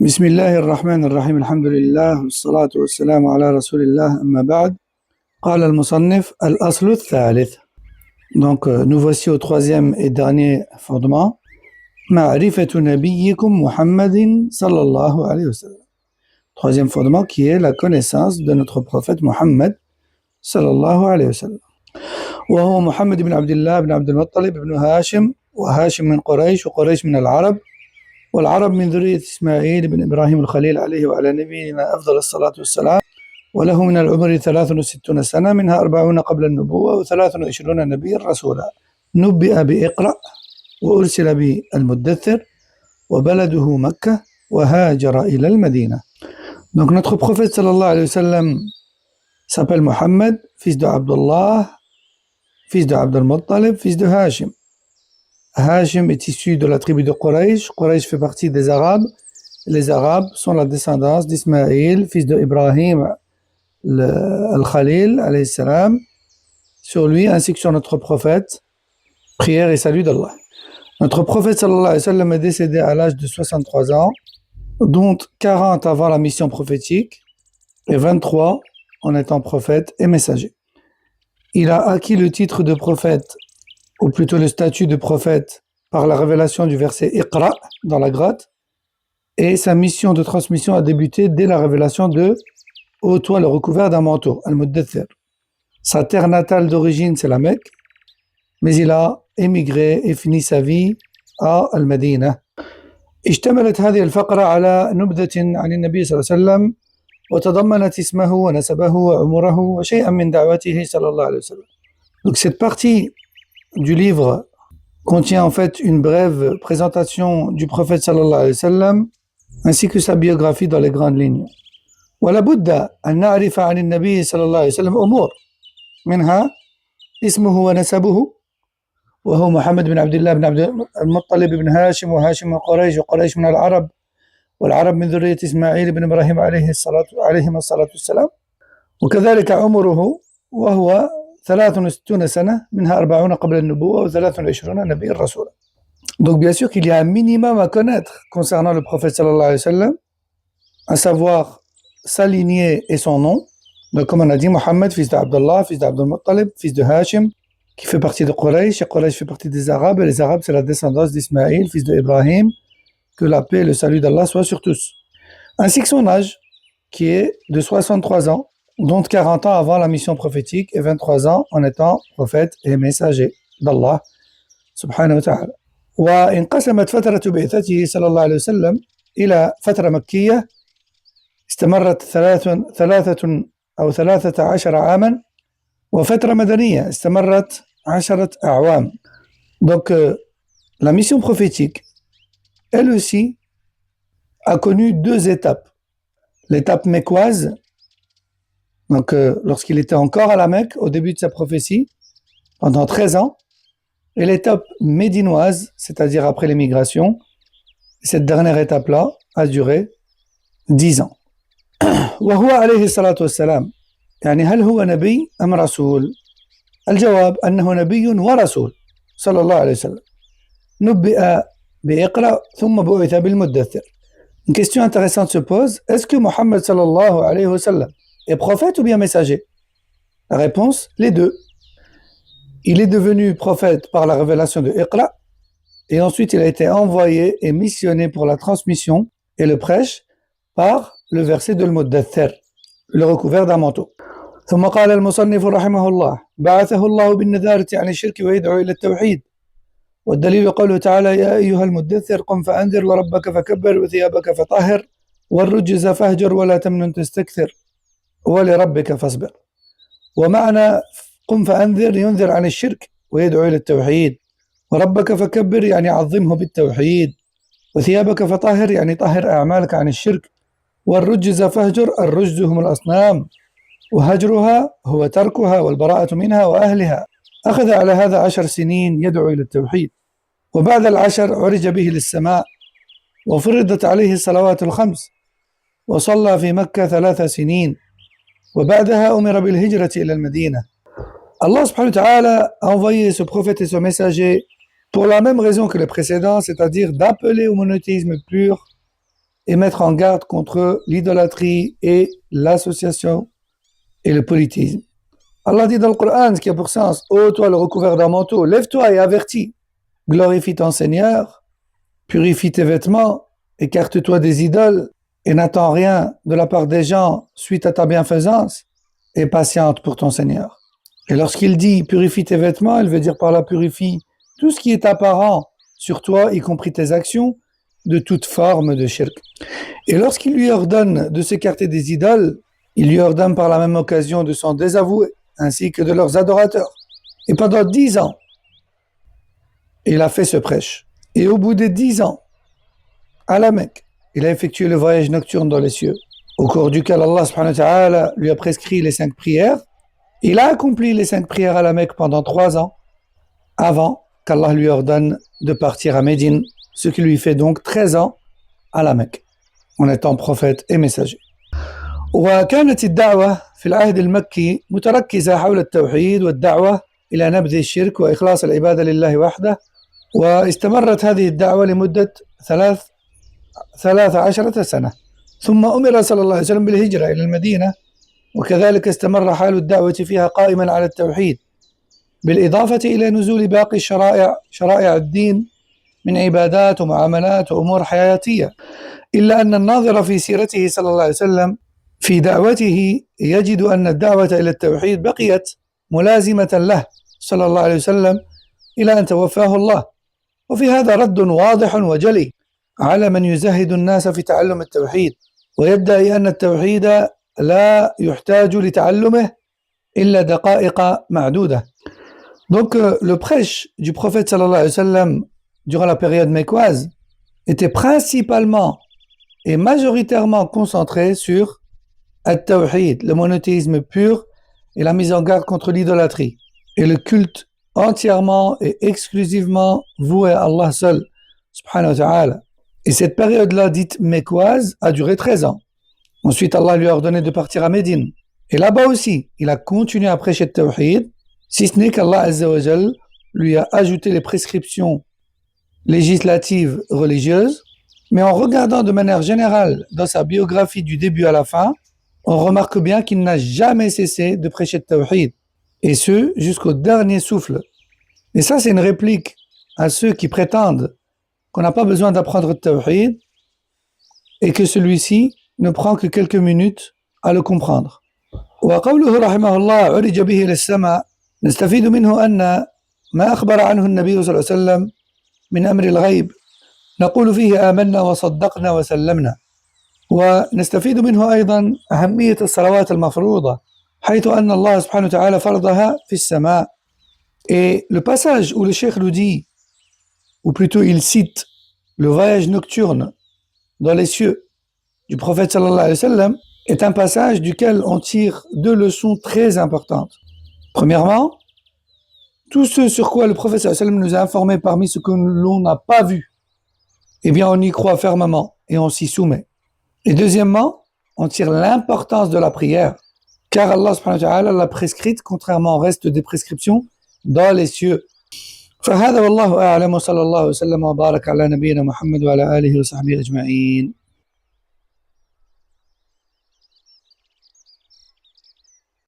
بسم الله الرحمن الرحيم الحمد لله والصلاة والسلام على رسول الله أما بعد قال المصنف الأصل الثالث. Donc nous voici au troisième et dernier fondement. معرفة نبيكم محمد صلى الله عليه وسلم. Troisième fondement qui est la connaissance de notre prophète Muhammad صلى الله عليه وسلم. وهو محمد بن عبد الله بن عبد المطلب بن هاشم وهاشم من قريش وقريش من العرب والعرب من ذرية إسماعيل بن إبراهيم الخليل عليه وعلى نبينا أفضل الصلاة والسلام. وله من العمر 63 سنة منها 40 قبل النبوة و23 نبيا رسولا. نبئ بإقرأ وأرسل بالمدثر وبلده مكة وهاجر إلى المدينة. Donc notre prophète sallallahu alayhi wa sallam s'appelle Mohammed, fils de Abdullah, fils de Abd al-Muttalib, fils de Hashim. Hashim est issu de la tribu de Quraysh. Quraysh fait partie des Arabes. Les Arabes sont la descendance d'Ismaïl, fils de Ibrahim al-Khalil, alayhi salam, sur lui ainsi que sur notre prophète. Prière et salut d'Allah. Notre prophète sallallahu alayhi wa sallam est décédé à l'âge de 63 ans, dont 40 avant la mission prophétique et 23 en étant prophète et messager. Il a acquis le titre de prophète, ou plutôt le statut de prophète, par la révélation du verset Iqra dans la grotte, et sa mission de transmission a débuté dès la révélation de Ô toi le recouvert d'un manteau, Al-Muddathir. Sa terre natale d'origine c'est la Mecque, mais il a émigré et fini sa vie à Al-Madinah. اشتملت هذه الفقرة على نبذة عن النبي صلى الله عليه وسلم وتضمنت اسمه ونسبه وعمره وشيئا من دعوته صلى الله عليه وسلم. Donc cette partie du livre contient en fait une brève présentation du prophète sallallahu alayhi wa sallam ainsi que sa biographie dans les grandes lignes. ولا بد أن نعرف عن النبي صلى الله عليه وسلم أمور منها اسمه ونسبه وهو محمد بن عبد الله بن عبد المطلب بن هاشم وهاشم من قريش وقريش من العرب والعرب من ذرية إسماعيل بن إبراهيم عليهما الصلاة والسلام. وكذلك عمره وهو 63 سنة منها 40 قبل النبوة و23 نبيا رسولا. Donc bien sûr qu'il y a un minimum à connaître concernant le prophète sallallahu alayhi wa sallam, à savoir sa lignée et son nom. Donc comme on a dit, Mohammed, fils d'Abdullah, fils d'Abd al-Muttalib, fils de Hashim, qui fait partie de Quraysh, et Quraysh fait partie des Arabes, et les Arabes c'est la descendance d'Ismaïl, fils d'Ibrahim, que la paix et le salut d'Allah soient sur tous. Ainsi que son âge, qui est de 63 ans, dont 40 ans avant la mission prophétique et 23 ans en étant prophète et messager d'Allah subhanahu wa ta'ala. وانقسمت فترة بعثته صلى الله عليه وسلم إلى فترة مكية استمرت 13 عاما وفترة مدنية استمرت 10 أعوام. Donc la mission prophétique, elle aussi, a connu deux étapes. L'étape mécoise, donc lorsqu'il était encore à la Mecque, au début de sa prophétie, pendant 13 ans, et l'étape médinoise, c'est-à-dire après l'émigration, cette dernière étape-là a duré 10 ans. وهو عليه الصلاة والسلام يعني هل هو نبي أم رسول؟ الجواب أنه نبي ورسول صلى الله عليه وسلم. نبئ بإقرأ ثم بعث بالمدثر. Une question intéressante se pose, est-ce que Mohammed sallallahu alayhi wa sallam est prophète ou bien messager? La réponse, les deux. Il est devenu prophète par la révélation de Iqra, et ensuite il a été envoyé et missionné pour la transmission et le prêche par le verset de Al-Muddathir, le recouvert d'un manteau. ثم قال المصنف رحمه الله بعثه الله بالنذارة عن الشرك ويدعو إلى التوحيد والدليل قوله تعالى يا أيها المدثر قم فأنذر وربك فكبر وثيابك فطهر والرجز فاهجر ولا تمنن تستكثر ولربك فاصبر. ومعنى قم فأنذر ينذر عن الشرك ويدعو إلى التوحيد، وربك فكبر يعني عظمه بالتوحيد، وثيابك فطهر يعني طهر أعمالك عن الشرك، والرجز فاهجر الرجز هم الأصنام وهجرها هو تركها والبراءة منها وأهلها. أخذ على هذا 10 سنين يدعو إلى التوحيد، وبعد 10 عرج به للسماء وفرضت عليه الصلوات الخمس وصلى في مكة 3 سنين وبعدها أمر بالهجرة إلى المدينة. Allah subhanahu wa ta'ala a envoyé ce prophète et ce messager pour la même raison que les précédents, c'est-à-dire d'appeler au monothéisme pur et mettre en garde contre l'idolâtrie et l'association et le politisme. Allah dit dans le Coran, ce qui a pour sens, ô toi le recouvert d'un manteau, lève-toi et avertis, glorifie ton Seigneur, purifie tes vêtements, écarte-toi des idoles et n'attends rien de la part des gens suite à ta bienfaisance et patiente pour ton Seigneur. Et lorsqu'il dit purifie tes vêtements, il veut dire par là purifie tout ce qui est apparent sur toi, y compris tes actions, de toute forme de shirk. Et lorsqu'il lui ordonne de s'écarter des idoles, il lui ordonne par la même occasion de s'en désavouer, ainsi que de leurs adorateurs. Et pendant 10 ans, il a fait ce prêche. Et au bout des 10 ans, à la Mecque, il a effectué le voyage nocturne dans les cieux, au cours duquel Allah subhanahu wa ta'ala lui a prescrit les 5 prières. Il a accompli les 5 prières à la Mecque pendant 3 ans, avant qu'Allah lui ordonne de partir à Médine, ce qui lui fait donc 13 ans à la Mecque, en étant prophète et messager. وكانت الدعوة في العهد المكي متركزة حول التوحيد والدعوة إلى نبذ الشرك وإخلاص العبادة لله وحده، واستمرت هذه الدعوة لمدة 13 سنة، ثم أمر صلى الله عليه وسلم بالهجرة إلى المدينة، وكذلك استمر حال الدعوة فيها قائما على التوحيد، بالإضافة إلى نزول باقي شرائع الدين من عبادات ومعاملات وأمور حياتية، إلا أن الناظر في سيرته صلى الله عليه وسلم في دعوته يجد أن الدعوة إلى التوحيد بقيت ملازمة له صلى الله عليه وسلم إلى أن توفاه الله. وفي هذا رد واضح وجلي على من يزهد الناس في تعلم التوحيد ويدعي أن التوحيد لا يحتاج لتعلمه إلا دقائق معدودة. Donc le prêche du prophète sallallahu alayhi wa sallam durant la période mécoise était principalement et majoritairement concentré sur at-tawhid, le monothéisme pur et la mise en garde contre l'idolâtrie, et le culte entièrement et exclusivement voué à Allah seul, subhanahu wa ta'ala. Et cette période-là dite mécoise a duré 13 ans. Ensuite, Allah lui a ordonné de partir à Médine. Et là-bas aussi, il a continué à prêcher le tawhid, si ce n'est qu'Allah Azza wa Jal lui a ajouté les prescriptions législatives religieuses. Mais en regardant de manière générale dans sa biographie du début à la fin, on remarque bien qu'il n'a jamais cessé de prêcher le tawhid, et ce jusqu'au dernier souffle. Et ça, c'est une réplique à ceux qui prétendent qu'on n'a pas besoin d'apprendre le tawhid et que celui-ci ne prend que quelques minutes à le comprendre. وقوله رحمه الله عرج به إلى السماء نستفيد منه أن ما أخبر عنه النبي صلى الله عليه وسلم من أمر الغيب نقول فيه آمنا وصدقنا وسلمنا. ونستفيد منه أيضا أهمية الصلوات المفروضة حيث أن الله سبحانه وتعالى فرضها في السماء. Et le passage où le cheikh nous dit, ou plutôt il cite le voyage nocturne dans les cieux du prophète sallallahu alayhi wa sallam, est un passage duquel on tire 2 leçons très importantes. Premièrement, tout ce sur quoi le prophète sallallahu alayhi wa sallam nous a informé parmi ce que l'on n'a pas vu, eh bien on y croit fermement et on s'y soumet. Et deuxièmement, on tire l'importance de la prière, car Allah subhanahu wa ta'ala l'a prescrite contrairement au reste des prescriptions dans les cieux. فهذا والله أعلم وصلى الله وسلم وبارك على نبينا محمد وعلى آله وصحبه أجمعين.